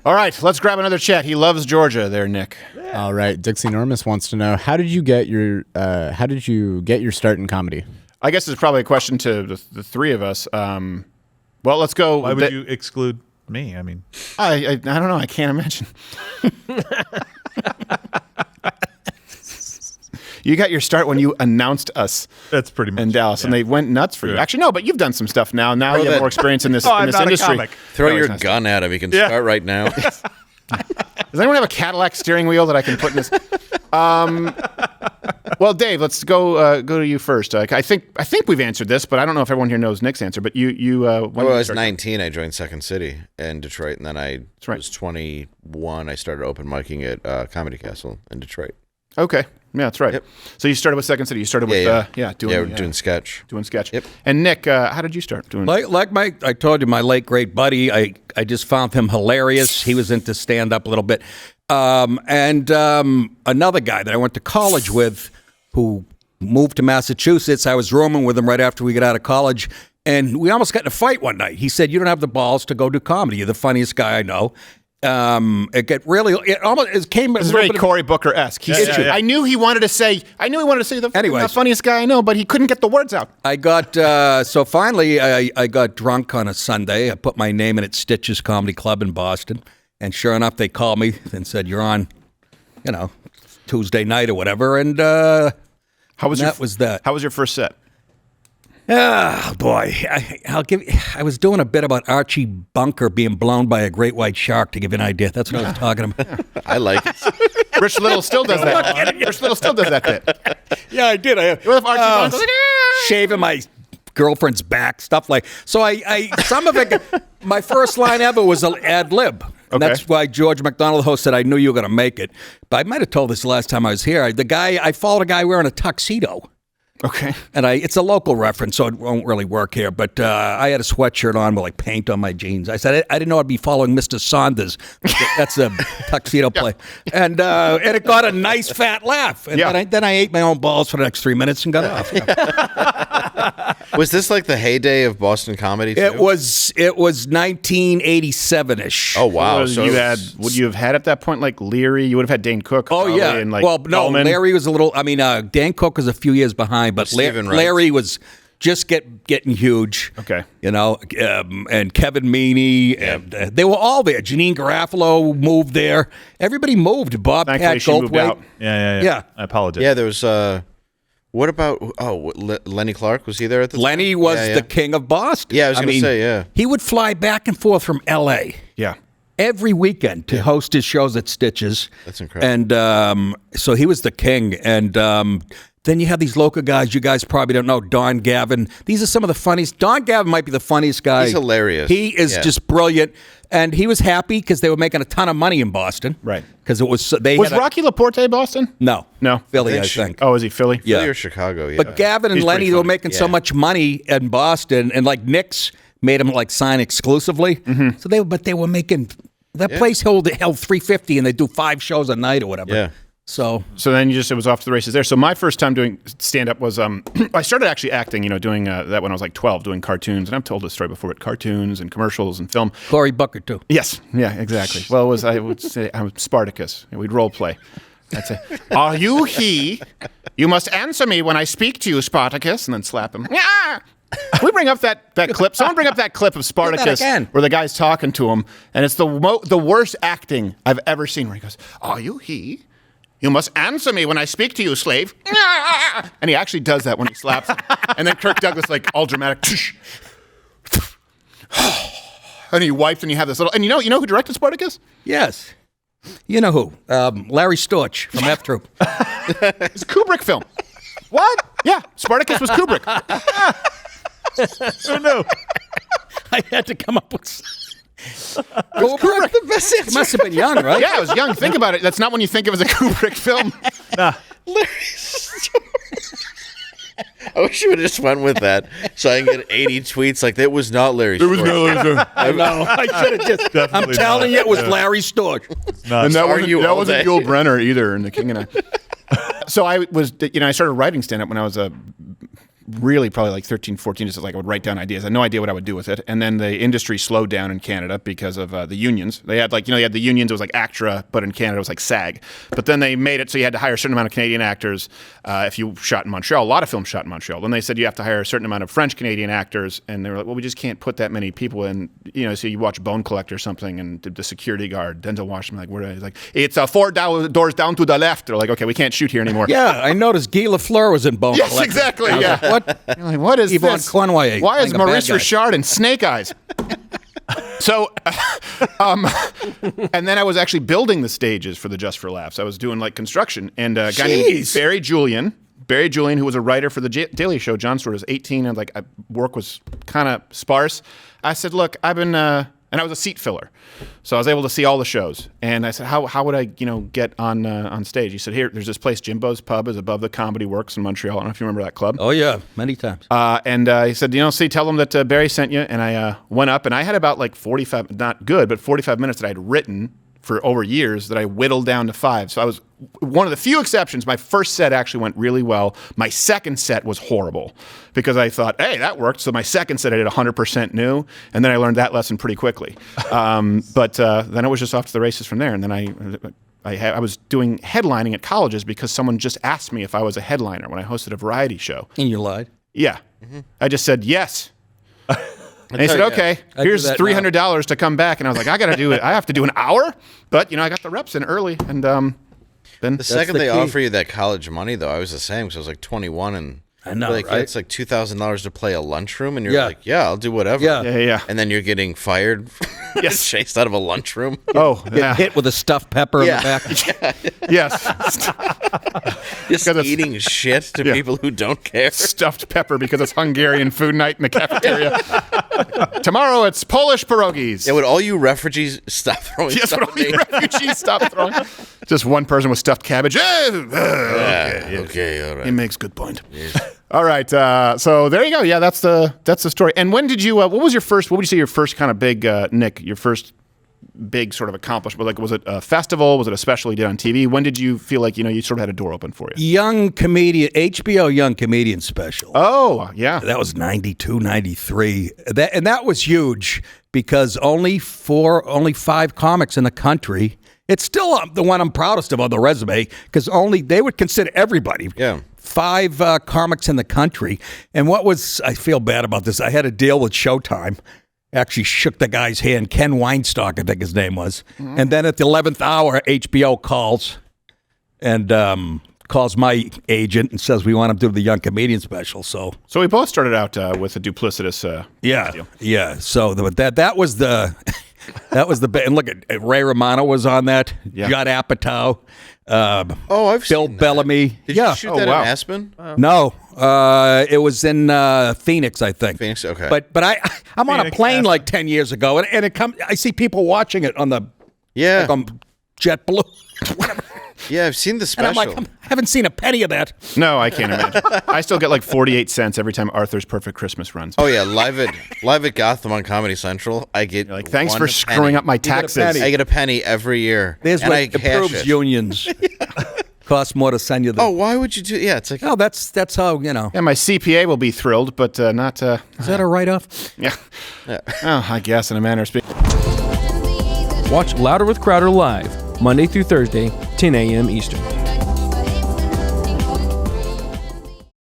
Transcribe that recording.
All right, let's grab another chat. He loves Georgia there, Nick. Yeah. All right, Dixie Normus wants to know, how did you get your start in comedy? I guess it's probably a question to the three of us. Well, let's go. Why would you exclude me? I mean, I don't know. I can't imagine. You got your start when you announced us. That's pretty much in Dallas, and they went nuts for you. Actually, no, but you've done some stuff now. Now you have more experience in this, I'm in this not industry. a comic. Throw your gun at him. He can start right now. Does anyone have a Cadillac steering wheel that I can put in this? Well, Dave, let's go to you first. I think we've answered this, but I don't know if everyone here knows Nick's answer. But you when I was 19, I joined Second City in Detroit, and then I was 21. I started open micing at Comedy Castle in Detroit. Okay. Yeah, that's right. Yep. So you started with Second City. You started with doing sketch. Doing sketch. Yep. And Nick, how did you start doing? I told you, my late great buddy. I just found him hilarious. He was into stand up a little bit, and another guy that I went to college with, who moved to Massachusetts. I was rooming with him right after we got out of college, and we almost got in a fight one night. He said, "You don't have the balls to go do comedy. You're the funniest guy I know." It came. It's very Cory Booker-esque. I knew he wanted to say the funniest guy I know, but he couldn't get the words out. I got so finally I got drunk on a Sunday. I put my name in at Stitches Comedy Club in Boston, and sure enough, they called me and said, "You're on, Tuesday night or whatever." And how was your first set? Oh, boy. I was doing a bit about Archie Bunker being blown by a great white shark, to give you an idea. That's what I was talking about. I like it. Rich Little still does that. Rich Little still does that bit. Yeah, I did. Shaving my girlfriend's back, stuff like. So I some of it. My first line ever was an ad lib. And that's why George McDonald, the host, said, "I knew you were going to make it." But I might have told this the last time I was here. I followed a guy wearing a tuxedo. Okay. And it's a local reference, so it won't really work here. But I had a sweatshirt on with paint on my jeans. I said I didn't know I'd be following Mr. Saunders. That's a tuxedo play, and it got a nice fat laugh. And then I ate my own balls for the next 3 minutes and got off. Was this like the heyday of Boston comedy? Too? It was 1987-ish. Oh wow! So would you have had at that point like Leary? You would have had Dane Cook. Oh yeah. And Coleman. Larry was a little. I mean, Dan Cook was a few years behind, but Larry was just getting huge. Okay. And Kevin Meaney, and they were all there. Janine Garofalo moved there. Everybody moved. Bob Pat Goldthwait. Yeah. I apologize. Yeah, there was. What about Lenny Clark? Was he there at the time? Lenny was the king of Boston. Yeah, I was going to say, He would fly back and forth from L.A. Yeah. every weekend to host his shows at Stitches. That's incredible. And so he was the king. And then you have these local guys you guys probably don't know, Don Gavin. These are some of the funniest. Don Gavin might be the funniest guy. He's hilarious. He is just brilliant. And he was happy because they were making a ton of money in Boston. Right. Because it was... Was Rocky Laporte Boston? No. Philly, I think. Oh, is he Philly? Yeah. Philly or Chicago, yeah. But Gavin and Lenny, they were making so much money in Boston. And like Knicks made him like sign exclusively. Mm-hmm. So they were making... That place held 350 and they do 5 shows a night or whatever. Yeah. So then it was off to the races there. So my first time doing stand-up was, I started actually acting, doing that when I was like 12, doing cartoons. And I've told this story before, but cartoons and commercials and film. Cory Booker, too. Yes. Yeah, exactly. Well, I would say I was Spartacus. We'd role play. I'd say, "Are you he? You must answer me when I speak to you, Spartacus." And then slap him. Yeah. We bring up that clip. Someone bring up that clip of Spartacus where the guy's talking to him. And it's the worst acting I've ever seen, where he goes, "Are you he? You must answer me when I speak to you, slave." And he actually does that when he slaps him. And then Kirk Douglas, like, all dramatic. And he wipes, and you have this little... And you know who directed Spartacus? Yes. You know who? Larry Storch from F Troop. It's a Kubrick film. What? Yeah, Spartacus was Kubrick. Oh, no. I had to come up with... Kubrick. The best answer. Must have been young, right? Yeah, I was young. Think about it. That's not when you think of as a Kubrick film. Nah. Larry Storch. I wish you would have just went with that so I can get 80 tweets like, that was not Larry Storch. It was not Larry Storch. I know. I should have just... I'm telling you, it was Larry Storch. And that wasn't Yul Brynner either in The King and I. So I was, I started writing stand-up when I was really probably like 13, 14, just like I would write down ideas. I had no idea what I would do with it. And then the industry slowed down in Canada because of the unions. They had like, you had the unions, it was like ACTRA, but in Canada it was like SAG. But then they made it so you had to hire a certain amount of Canadian actors if you shot in Montreal. A lot of films shot in Montreal. Then they said you have to hire a certain amount of French-Canadian actors. And they were like, well, we just can't put that many people in. So you watch Bone Collector or something, and the security guard, Denzel Washington, like, where? He's like, it's 4 doors down to the left. They're like, okay, we can't shoot here anymore. Yeah, I noticed Guy Lafleur was in Bone Yes, Collector. exactly. I was Yeah. like, what? You're like, what is Yvonne this? Conway Why is playing a bad Maurice guy. Richard in Snake Eyes? So, and then I was actually building the stages for the Just for Laughs. I was doing like construction, and a guy named Barry Julian, who was a writer for the Daily Show. Jon Stewart was 18, and like work was kind of sparse. I said, look, I've been, and I was a seat filler, so I was able to see all the shows. And I said, how would I, get on stage? He said, here, there's this place, Jimbo's Pub, is above the Comedy Works in Montreal. I don't know if you remember that club. Oh yeah, many times. And he said, tell them that Barry sent you. And I went up, and I had about like 45, not good, but 45 minutes that I had written for over years that I whittled down to 5. So I was one of the few exceptions. My first set actually went really well. My second set was horrible because I thought, hey, that worked. So my second set I did 100% new, and then I learned that lesson pretty quickly. But then it was just off to the races from there. And then I was doing headlining at colleges because someone just asked me if I was a headliner when I hosted a variety show. And you lied. Yeah. Mm-hmm. I just said yes. And he said, okay, here's $300 to come back. And I was like, I got to do it. I have to do an hour. But, I got the reps in early. And then the second they offer you that college money, though, I was the same because I was like 21. And I know, like, right? it's like $2,000 to play a lunchroom. And you're like, yeah, I'll do whatever. Yeah. And then you're getting fired, chased out of a lunchroom. Oh, yeah. Hit with a stuffed pepper in the back. Yes. Just eating shit to people who don't care. Stuffed pepper because it's Hungarian food night in the cafeteria. Tomorrow it's Polish pierogies. Yeah, would all you refugees stop throwing Yes, stuff would all you refugees stop throwing? Just one person with stuffed cabbage. Okay, all right. He makes good point. Yes. All right, so there you go. Yeah, that's the story. And when did you? What would you say your first kind of big, Nick? Your first big sort of accomplishment? Like, was it a festival? Was it a special you did on TV? When did you feel like you sort of had a door open for you? Young comedian, HBO Young Comedian Special. Oh, yeah. That was 92, 93. That was huge because only 5 comics in the country. It's still the one I'm proudest of on the resume because they would consider everybody. Yeah. 5 comics in the country. And I feel bad about this. I had a deal with Showtime. Actually shook the guy's hand, Ken Weinstock, I think his name was. Mm-hmm. And then at the 11th hour, HBO calls and calls my agent and says, we want him to do the Young Comedian Special. So we both started out with a duplicitous deal. Yeah. So that was the... That was the bit. And look, Ray Romano was on that. Yeah. Judd Apatow. I've Bill seen that. Bellamy. Did you shoot that in Aspen? No, it was in Phoenix, I think. Phoenix, okay. But I'm on a Phoenix, plane Aspen. like 10 years ago, and I see people watching it on the on JetBlue. Yeah, I've seen the special. And I'm like, I haven't seen a penny of that. No, I can't imagine. I still get like 48 cents every time Arthur's Perfect Christmas runs. Oh yeah, live at Gotham on Comedy Central. I get You're like, thanks for screwing up my taxes. I get a penny every year. There's and what I cash improves it. unions. Costs more to send you the... Oh, why would you do? Yeah, it's like. Oh, that's how Yeah, my CPA will be thrilled, but not. Is that a write-off? Yeah. Oh, I guess in a manner of speaking. Watch Louder with Crowder live, Monday through Thursday, 10 a.m. Eastern.